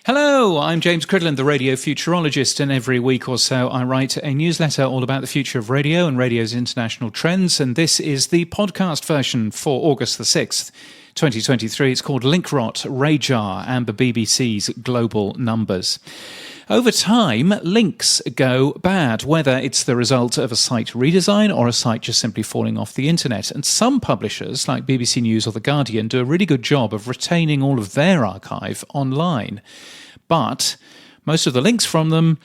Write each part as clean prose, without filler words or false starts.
Hello, I'm James Cridland, the radio futurologist, and every week or so I write a newsletter all about the future of radio and radio's international trends, and this is the podcast version for August the 6th, 2023. It's called Linkrot, RAJAR, and the BBC's global numbers. Over time, links go bad, whether it's the result of a site redesign or a site just simply falling off the internet. And some publishers, like BBC News or The Guardian, do a really good job of retaining all of their archive online. But most of the links from them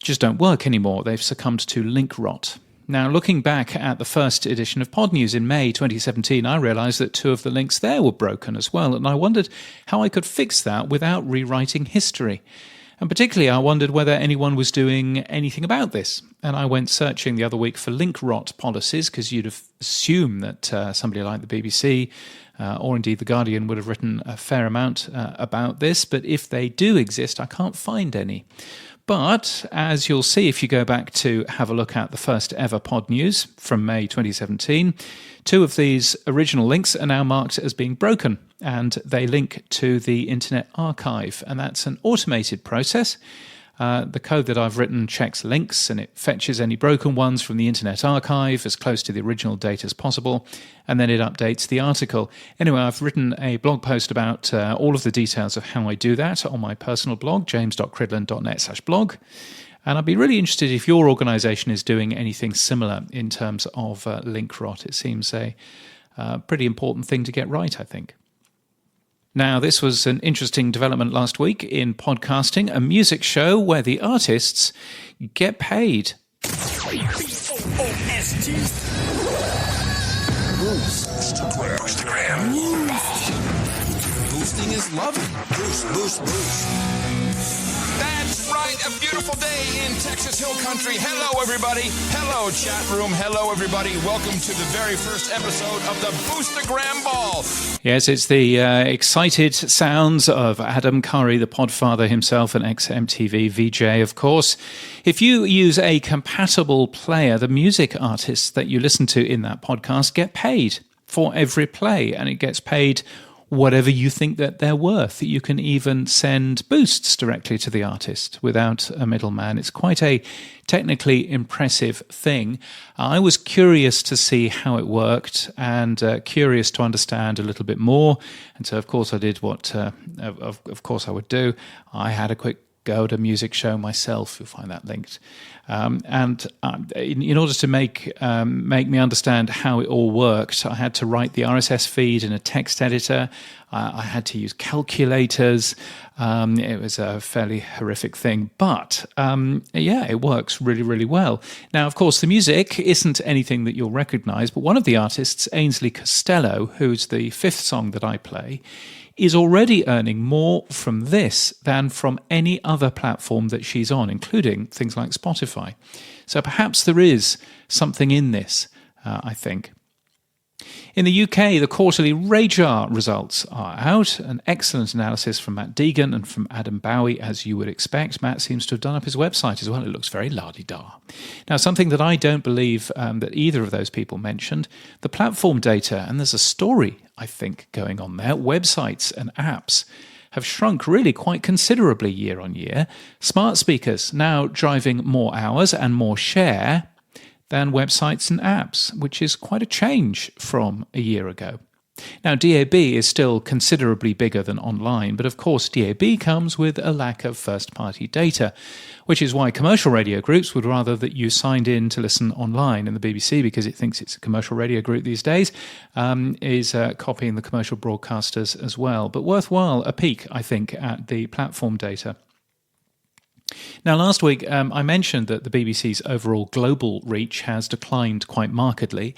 just don't work anymore. They've succumbed to link rot. Now, looking back at the first edition of Pod News in May 2017, I realised that two of the links there were broken as well, and I wondered how I could fix that without rewriting history. And particularly, I wondered whether anyone was doing anything about this. And I went searching the other week for link rot policies, because you'd assume that somebody like the BBC or indeed The Guardian would have written a fair amount about this. But if they do exist, I can't find any. But as you'll see if you go back to have a look at the first ever Pod News from May 2017, two of these original links are now marked as being broken, and they link to the Internet Archive, and that's an automated process. The code that I've written checks links, and it fetches any broken ones from the Internet Archive as close to the original date as possible, and then it updates the article. Anyway, I've written a blog post about all of the details of how I do that on my personal blog, james.cridland.net/blog. And I'd be really interested if your organisation is doing anything similar in terms of link rot. It seems a pretty important thing to get right, I think. Now, this was an interesting development last week in podcasting, a music show where the artists get paid. B-O-O-S-T. Boostagram. Boosting is loving. Boost. That's right, a beautiful day in Texas Hill Country. Hello, everybody. Hello, chat room. Hello, everybody. Welcome to the very first episode of the Boostagram Ball. Yes, it's the excited sounds of Adam Curry, the podfather himself, an ex-MTV VJ, of course. If you use a compatible player, the music artists that you listen to in that podcast get paid for every play, and it gets paid whatever you think that they're worth. You can even send boosts directly to the artist without a middleman. It's quite a technically impressive thing. I was curious to see how it worked and curious to understand a little bit more. And so, of course, I did what, of course, I would do. I had a quick go at a music show myself. You'll find that linked. In order to make me understand how it all worked, I had to write the RSS feed in a text editor. I had to use calculators. It was a fairly horrific thing, but it works really, really well. Now, of course, the music isn't anything that you'll recognize, but one of the artists, Ainsley Costello, who's the fifth song that I play, is already earning more from this than from any other platform that she's on, including things like Spotify. So perhaps there is something in this, I think. In the UK, the quarterly RAJAR results are out. An excellent analysis from Matt Deegan and from Adam Bowie, as you would expect. Matt seems to have done up his website as well. It looks very la-di-da. Now, something that I don't believe that either of those people mentioned, the platform data, and there's a story, I think, going on there. Websites and apps have shrunk really quite considerably year on year. Smart speakers now driving more hours and more share than websites and apps, which is quite a change from a year ago. Now, DAB is still considerably bigger than online, but of course DAB comes with a lack of first-party data, which is why commercial radio groups would rather that you signed in to listen online. And the BBC, because it thinks it's a commercial radio group these days, is copying the commercial broadcasters as well. But worthwhile a peek, I think, at the platform data. Now, last week I mentioned that the BBC's overall global reach has declined quite markedly,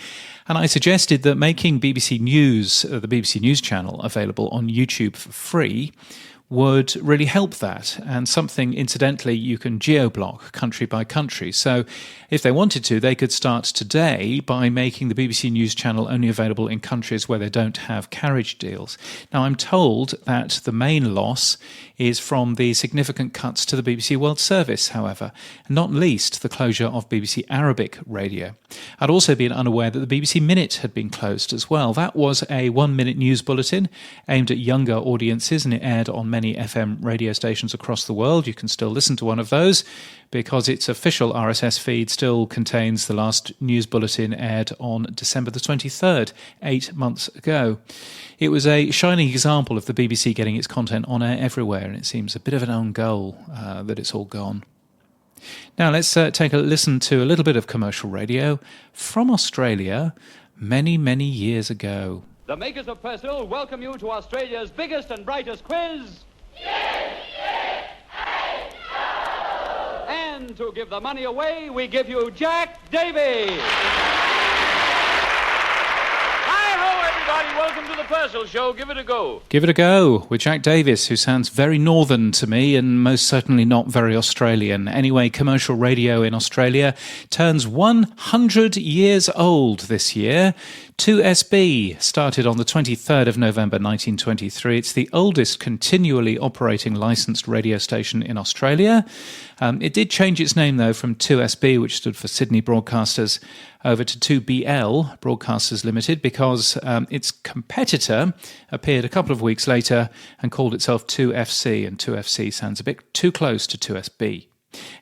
and I suggested that making BBC News, the BBC News channel, available on YouTube for free would really help that, and something, incidentally, you can geo-block country by country. So if they wanted to, they could start today by making the BBC News channel only available in countries where they don't have carriage deals. Now, I'm told that the main loss is from the significant cuts to the BBC World Service, however, and not least the closure of BBC Arabic radio. I'd also been unaware that the BBC Minute had been closed as well. That was a one-minute news bulletin aimed at younger audiences, and it aired on many FM radio stations across the world. You can still listen to one of those because its official RSS feed still contains the last news bulletin aired on December the 23rd, 8 months ago. It was a shining example of the BBC getting its content on air everywhere, and it seems a bit of an own goal that it's all gone. Now let's take a listen to a little bit of commercial radio from Australia many, many years ago. The makers of Persil welcome you to Australia's biggest and brightest quiz. And to give the money away, we give you Jack Davy. Hi-ho, everybody. Welcome to the Persil Show. Give it a go. Give it a go with Jack Davis, who sounds very northern to me and most certainly not very Australian. Anyway, commercial radio in Australia turns 100 years old this year. 2SB started on the 23rd of November 1923. It's the oldest continually operating licensed radio station in Australia. It did change its name, though, from 2SB, which stood for Sydney Broadcasters, over to 2BL, Broadcasters Limited, because its competitor appeared a couple of weeks later and called itself 2FC, and 2FC sounds a bit too close to 2SB.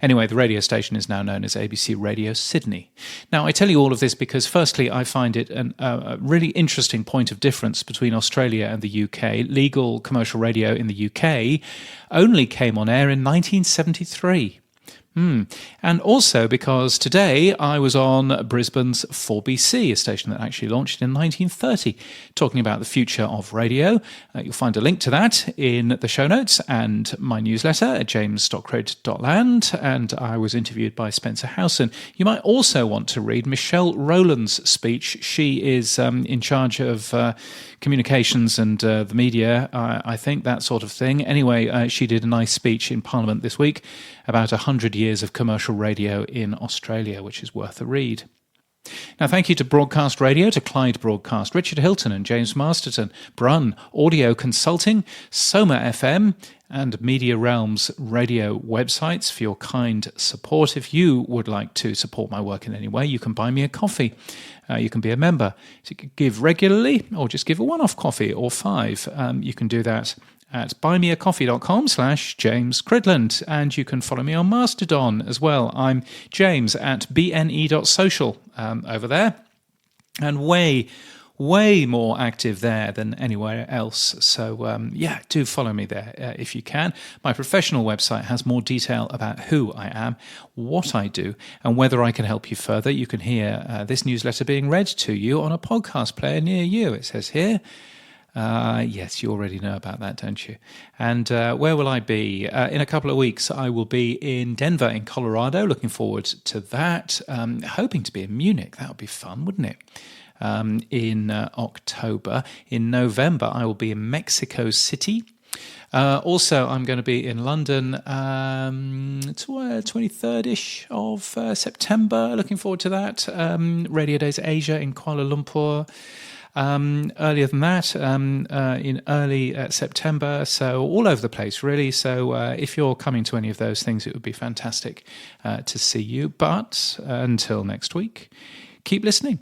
Anyway, the radio station is now known as ABC Radio Sydney. Now, I tell you all of this because, firstly, I find it a really interesting point of difference between Australia and the UK. Legal commercial radio in the UK only came on air in 1973. And also because today I was on Brisbane's 4BC, a station that actually launched in 1930, talking about the future of radio. You'll find a link to that in the show notes and my newsletter at james.craig.land, and I was interviewed by Spencer Howson. You might also want to read Michelle Rowland's speech. She is in charge of communications and the media, I think, that sort of thing. Anyway, she did a nice speech in Parliament this week about 100 years of commercial radio in Australia, which is worth a read. Now, thank you to Broadcast Radio, to Clyde Broadcast, Richard Hilton and James Masterton, Brun Audio Consulting, Soma FM, and Media Realms radio websites for your kind support. If you would like to support my work in any way, you can buy me a coffee. You can be a member. So you can give regularly or just give a one-off coffee or 5. You can do that at buymeacoffee.com/James Cridland, and you can follow me on Mastodon as well. I'm James at bne.social over there, and way more active there than anywhere else. So do follow me there if you can. My professional website has more detail about who I am, what I do, and whether I can help you further. You can hear this newsletter being read to you on a podcast player near you, it says here. Yes, you already know about that, don't you? And where will I be? In a couple of weeks, I will be in Denver in Colorado. Looking forward to that. Hoping to be in Munich. That would be fun, wouldn't it? In October. In November, I will be in Mexico City. Also, I'm going to be in London 23rd-ish of September. Looking forward to that. Radio Days Asia in Kuala Lumpur. Earlier than that, in early September, so all over the place, really. So if you're coming to any of those things, it would be fantastic to see you. But until next week, keep listening.